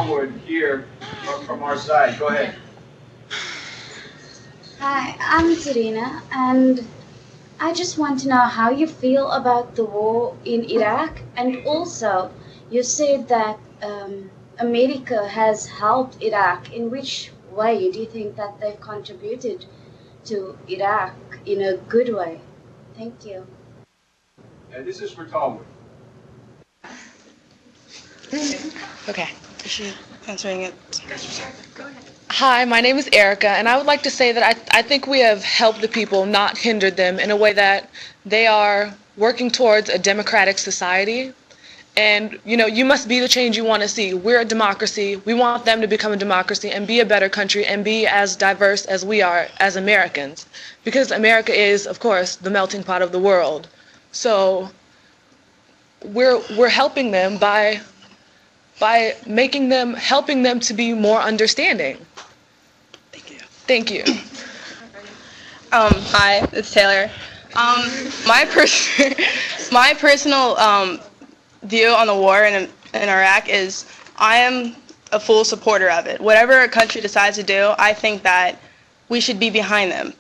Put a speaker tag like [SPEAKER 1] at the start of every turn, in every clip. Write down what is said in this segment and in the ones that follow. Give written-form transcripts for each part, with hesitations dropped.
[SPEAKER 1] forward here from our side. Go ahead.
[SPEAKER 2] Hi, I'm Serena, and I just want to know how you feel about the war in Iraq, and also you said that America has helped Iraq. In which way do you think that they've contributed to Iraq in a good way? Thank you.
[SPEAKER 1] And this is for Talwood.
[SPEAKER 3] Okay. Is she answering it?
[SPEAKER 4] Hi, my name is Erica, and I would like to say that I think we have helped the people, not hindered them, in a way that they are working towards a democratic society. And, you must be the change you want to see. We're a democracy. We want them to become a democracy and be a better country and be as diverse as we are as Americans. Because America is, of course, the melting pot of the world. So we're helping them by helping them to be more understanding. Thank you.
[SPEAKER 3] Hi, it's Taylor. My personal view on the war in Iraq is I am a full supporter of it. Whatever a country decides to do, I think that we should be behind them.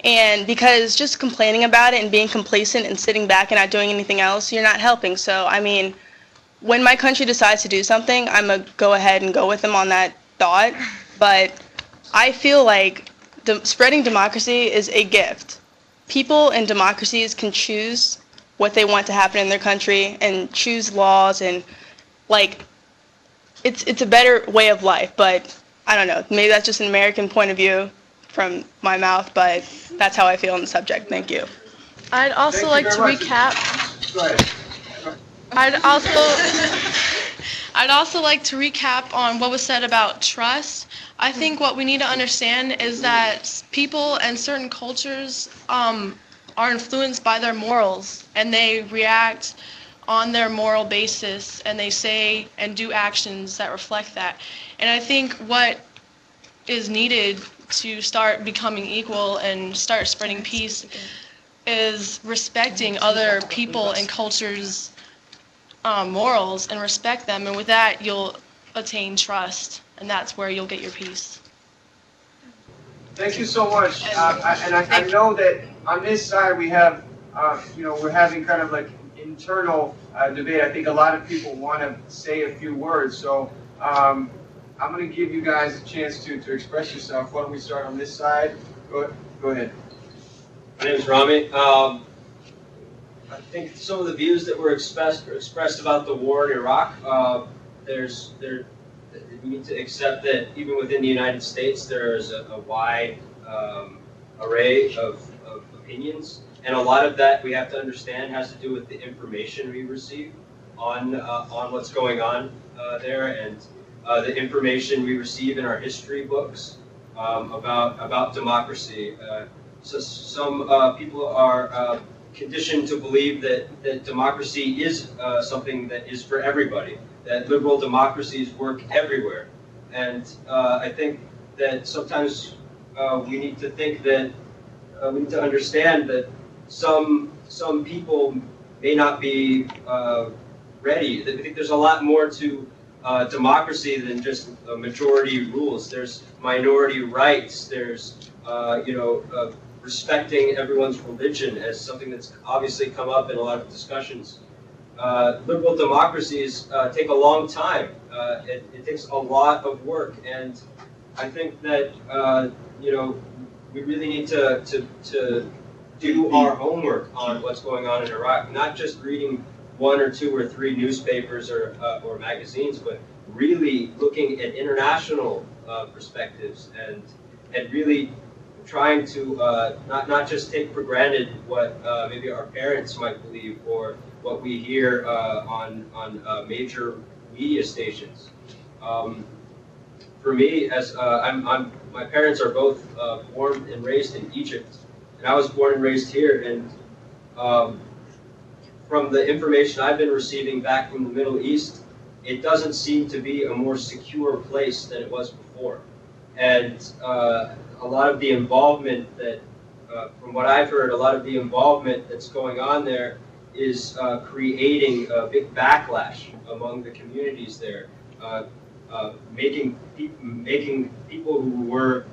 [SPEAKER 3] And because just complaining about it and being complacent and sitting back and not doing anything else, you're not helping. So, I mean, when my country decides to do something, I'm going to go ahead and go with them on that thought. But I feel like spreading democracy is a gift. People in democracies can choose what they want to happen in their country and choose laws, and like it's a better way of life. But I don't know, maybe that's just an American point of view from my mouth, but that's how I feel on the subject. Thank you.
[SPEAKER 4] I'd also like to recap.
[SPEAKER 1] Go ahead.
[SPEAKER 4] I'd also like to recap on what was said about trust. I think what we need to understand is that people and certain cultures are influenced by their morals, and they react on their moral basis, and they say and do actions that reflect that. And I think what is needed to start becoming equal and start spreading peace is respecting other people and cultures' morals, and respect them, and with that you'll attain trust, and that's where you'll get your peace.
[SPEAKER 1] Thank you so much. I know that on this side we have, we're having kind of like internal debate. I think a lot of people want to say a few words, so I'm going to give you guys a chance to express yourself. Why don't we start on this side? Go ahead.
[SPEAKER 5] My name is Rami. I think some of the views that were expressed about the war in Iraq, we need to accept that even within the United States there is a wide array of opinions, and a lot of that we have to understand has to do with the information we receive on what's going on there, and the information we receive in our history books about democracy. So some people are conditioned to believe that democracy is something that is for everybody, that liberal democracies work everywhere. And I think that sometimes we need to think that, we need to understand that some people may not be ready. I think there's a lot more to democracy than just majority rules. There's minority rights, there's respecting everyone's religion as something that's obviously come up in a lot of discussions. Liberal democracies take a long time. It takes a lot of work, and I think that we really need to do our homework on what's going on in Iraq, not just reading one or two or three newspapers or magazines, but really looking at international perspectives and really trying to not just take for granted what maybe our parents might believe or what we hear on major media stations. For me, as my parents are both born and raised in Egypt, and I was born and raised here. And from the information I've been receiving back from the Middle East, it doesn't seem to be a more secure place than it was before. And a lot of the involvement that, from what I've heard, a lot of the involvement that's going on there is creating a big backlash among the communities there. making people who were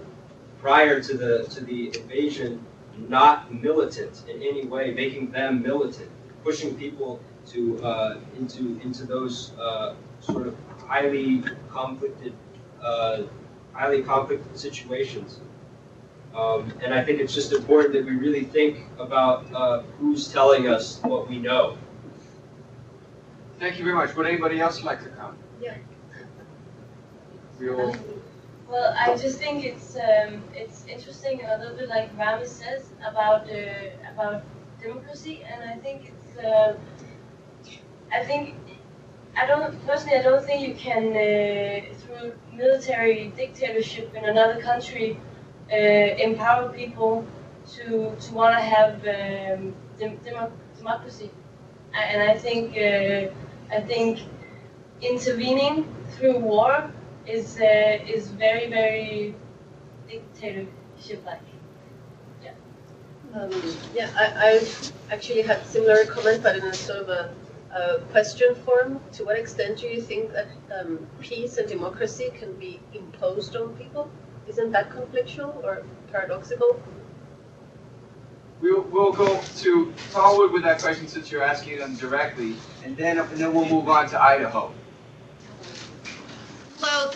[SPEAKER 5] prior to the invasion not militant in any way, making them militant, pushing people to into those sort of highly conflicted situations. And I think it's just important that we really think about who's telling us what we know.
[SPEAKER 1] Thank you very much. Would anybody else like to comment?
[SPEAKER 6] Yeah.
[SPEAKER 1] We will.
[SPEAKER 6] Well, I just think it's interesting, a little bit like Rami says about democracy, and I think I don't think you can through military dictatorship in another country empower people to want to have democracy, and I think intervening through war is very, very dictatorship-like.
[SPEAKER 7] Yeah, I've actually had similar comment, but in a sort of a question form. To what extent do you think that peace and democracy can be imposed on people? Isn't that conflictual or paradoxical?
[SPEAKER 1] We'll go to Tallwood with that question since you're asking them directly, and then we'll move on to Idaho.
[SPEAKER 8] Well,